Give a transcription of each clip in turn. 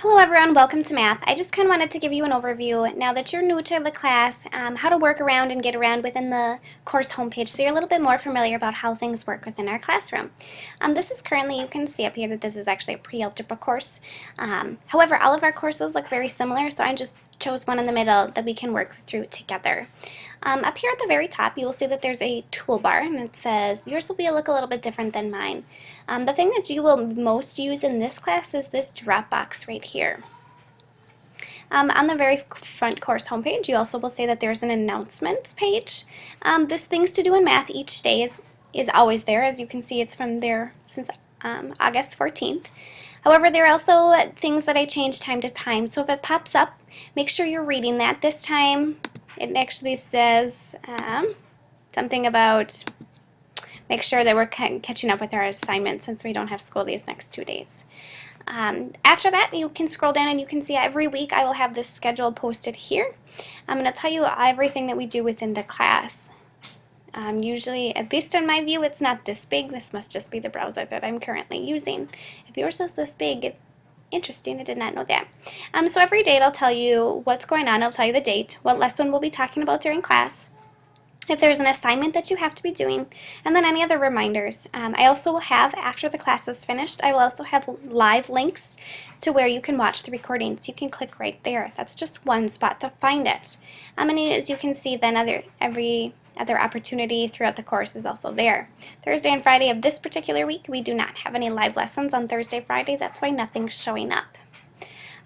Hello everyone, welcome to math. I just kind of wanted to give you an overview now that you're new to the class, how to work around and get around within the course homepage so you're a little bit more familiar about how things work within our classroom. This is currently, you can see up here that this is actually a pre-algebra course. However, all of our courses look very similar, so I just chose one in the middle that we can work through together. Up here at the very top, you will see that there's a toolbar, and it says yours will look a little bit different than mine. The thing that you will most use in this class is this drop box right here. On the very front course homepage, you also will see that there's an announcements page. This things to do in math each day is always there. As you can see, it's from there since August 14th. However, there are also things that I change time to time, so if it pops up, make sure you're reading that. This time, it actually says something about make sure that we're catching up with our assignments since we don't have school these next 2 days. After that, you can scroll down and you can see every week I will have this schedule posted here. I'm going to tell you everything that we do within the class. Usually, at least in my view, it's not this big. This must just be the browser that I'm currently using. If yours is this big, interesting, I did not know that. So every day it'll tell you what's going on, it'll tell you the date, what lesson we'll be talking about during class, if there's an assignment that you have to be doing, and then any other reminders. I also will have, after the class is finished, I will also have live links to where you can watch the recordings. You can click right there. That's just one spot to find it. And as you can see, then every other opportunity throughout the course is also there. Thursday and Friday of this particular week, we do not have any live lessons on Thursday, Friday. That's why nothing's showing up.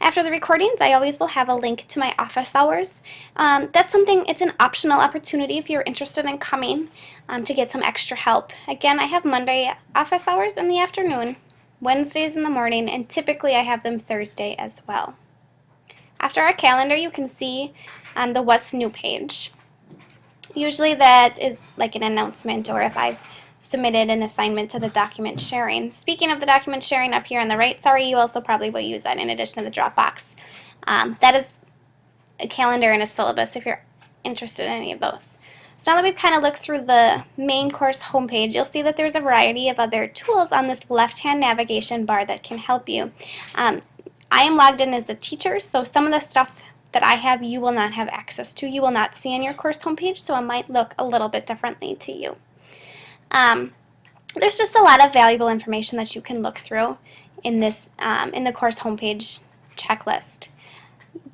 After the recordings, I always will have a link to my office hours. It's an optional opportunity if you're interested in coming to get some extra help. Again, I have Monday office hours in the afternoon, Wednesdays in the morning, and typically I have them Thursday as well. After our calendar, you can see the What's New page. Usually that is like an announcement, or if I've submitted an assignment to the document sharing. Speaking of the document sharing up here on the right, sorry, you also probably will use that in addition to the Dropbox. That is a calendar and a syllabus if you're interested in any of those. So now that we've kind of looked through the main course homepage, you'll see that there's a variety of other tools on this left-hand navigation bar that can help you. I am logged in as a teacher, so some of the stuff that I have you will not have access to. You will not see on your course homepage, so it might look a little bit differently to you. There's just a lot of valuable information that you can look through in this in the course homepage checklist.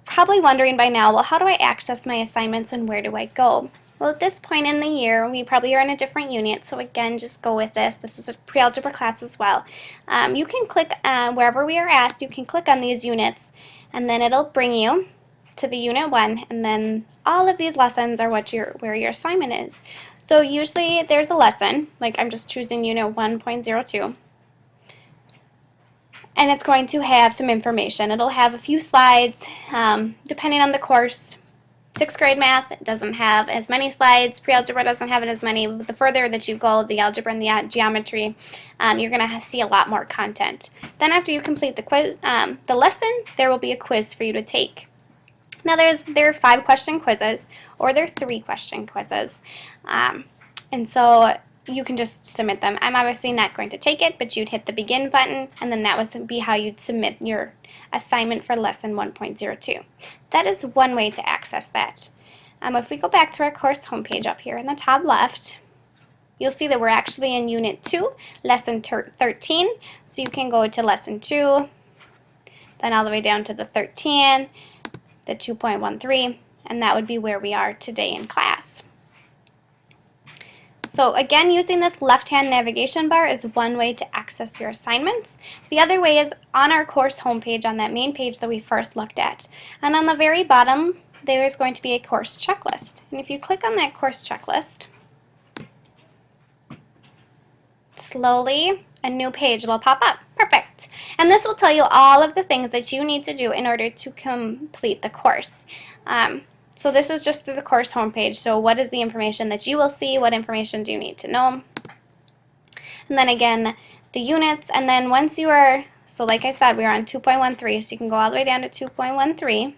Probably wondering by now, well, how do I access my assignments and where do I go? Well, at this point in the year, we probably are in a different unit, so again, just go with this. This is a pre-algebra class as well. You can click wherever we are at, you can click on these units, and then it'll bring you to the Unit 1, and then all of these lessons are where your assignment is. So usually there's a lesson, like I'm just choosing Unit 1.02, and it's going to have some information. It'll have a few slides, depending on the course. 6th grade math doesn't have as many slides, pre-algebra doesn't have it as many. The further that you go, the algebra and the geometry, you're going to see a lot more content. Then after you complete the quiz, the lesson, there will be a quiz for you to take. Now there are 5-question quizzes, or there are 3-question quizzes, and so you can just submit them. I'm obviously not going to take it, but you'd hit the begin button, and then that would be how you'd submit your assignment for lesson 1.02. That is one way to access that. If we go back to our course homepage up here in the top left, you'll see that we're actually in Unit 2, Lesson 13, so you can go to Lesson 2, then all the way down to the 13, the 2.13, and that would be where we are today in class. So again, using this left-hand navigation bar is one way to access your assignments. The other way is on our course homepage, on that main page that we first looked at. And on the very bottom, there is going to be a course checklist. And if you click on that course checklist, slowly a new page will pop up. Perfect. And this will tell you all of the things that you need to do in order to complete the course. So this is just through the course homepage. So what is the information that you will see? What information do you need to know? And then again, the units. And then once you are, so like I said, we are on 2.13, so you can go all the way down to 2.13.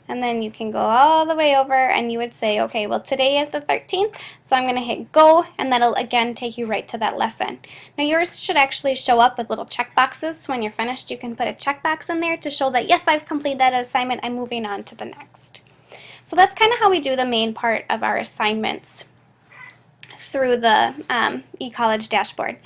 and then you can go all the way over and you would say, okay, well today is the 13th, so I'm going to hit go, and that'll again take you right to that lesson. Now yours should actually show up with little check boxes, so when you're finished you can put a checkbox in there to show that yes, I've completed that assignment, I'm moving on to the next. So that's kind of how we do the main part of our assignments through the eCollege dashboard.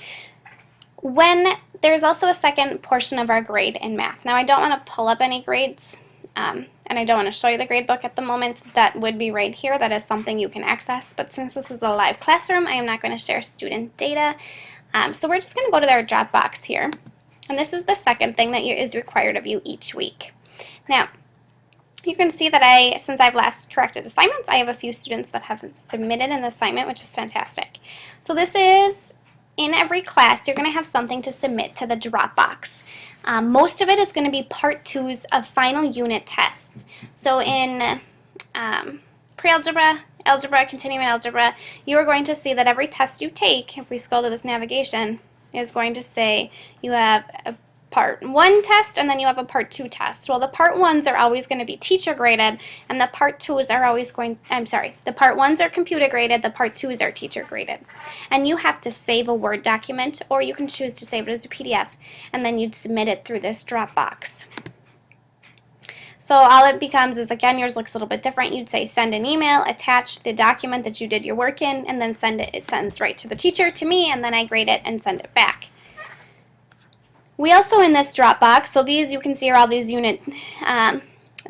When there's also a second portion of our grade in math. Now I don't want to pull up any grades, and I don't want to show you the grade book at the moment. That would be right here. That is something you can access, but since this is a live classroom, I am not going to share student data. So we're just going to go to our Dropbox here, and this is the second thing that is required of you each week. Now, you can see that since I've last corrected assignments, I have a few students that have submitted an assignment, which is fantastic. So this is, in every class, you're going to have something to submit to the Dropbox. Most of it is going to be part 2s of final unit tests. So in pre-algebra, algebra, continuing algebra, you are going to see that every test you take, if we scroll to this navigation, is going to say you have a part 1 test and then you have a part 2 test. Well, the part 1s are always going to be teacher graded, and the part 2s are always the part 1s are computer graded, the part 2s are teacher graded. And you have to save a Word document, or you can choose to save it as a PDF, and then you'd submit it through this Dropbox. So all it becomes is, again, yours looks a little bit different. You'd say send an email, attach the document that you did your work in, and then send it. It sends right to the teacher, to me, and then I grade it and send it back. We also, in this Dropbox, so these you can see are all these unit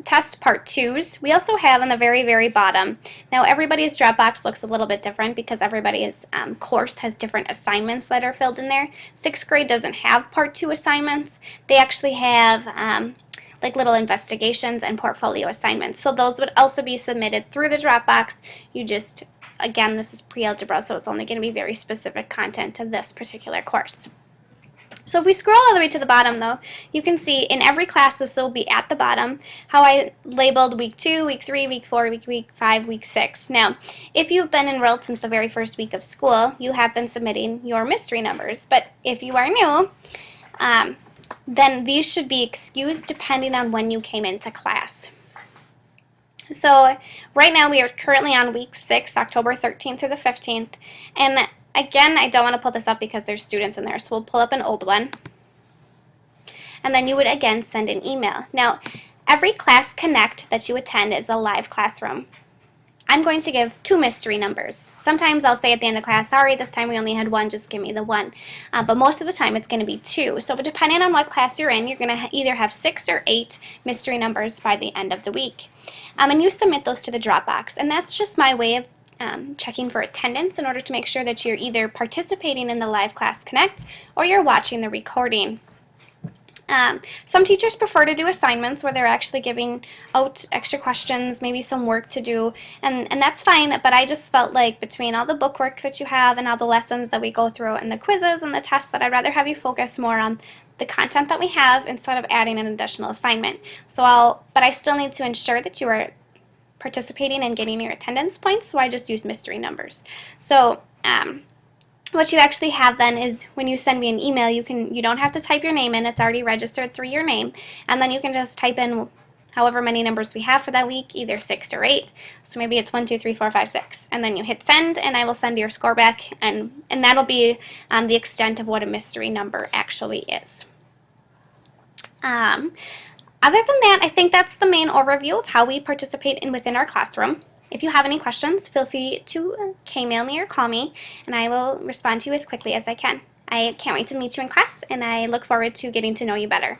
test part 2s. We also have on the very, very bottom, now everybody's Dropbox looks a little bit different because everybody's course has different assignments that are filled in there. 6th grade doesn't have part 2 assignments. They actually have like little investigations and portfolio assignments. So those would also be submitted through the Dropbox. You just, again, this is pre-algebra, so it's only going to be very specific content to this particular course. So if we scroll all the way to the bottom, though, you can see in every class this will be at the bottom how I labeled week 2, week 3, week 4, week 5, week 6. Now, if you've been enrolled since the very first week of school, you have been submitting your mystery numbers. But if you are new, then these should be excused depending on when you came into class. So right now we are currently on week 6, October 13th through the 15th, and again, I don't want to pull this up because there's students in there, so we'll pull up an old one. And then you would again send an email. Now, every Class Connect that you attend is a live classroom. I'm going to give 2 mystery numbers. Sometimes I'll say at the end of class, sorry, this time we only had 1, just give me the 1. But most of the time it's going to be 2. So depending on what class you're in, you're going to either have 6 or 8 mystery numbers by the end of the week. And you submit those to the Dropbox. And that's just my way of checking for attendance in order to make sure that you're either participating in the live Class Connect or you're watching the recording. Some teachers prefer to do assignments where they're actually giving out extra questions, maybe some work to do, and that's fine, but I just felt like between all the bookwork that you have and all the lessons that we go through and the quizzes and the tests, that I'd rather have you focus more on the content that we have instead of adding an additional assignment. But I still need to ensure that you are participating and getting your attendance points, so I just use mystery numbers. So what you actually have then is when you send me an email, you don't have to type your name in, it's already registered through your name, and then you can just type in however many numbers we have for that week, either 6 or 8. So maybe it's 1, 2, 3, 4, 5, 6, and then you hit send, and I will send your score back, and that'll be the extent of what a mystery number actually is. Other than that, I think that's the main overview of how we participate within our classroom. If you have any questions, feel free to K-mail me or call me, and I will respond to you as quickly as I can. I can't wait to meet you in class, and I look forward to getting to know you better.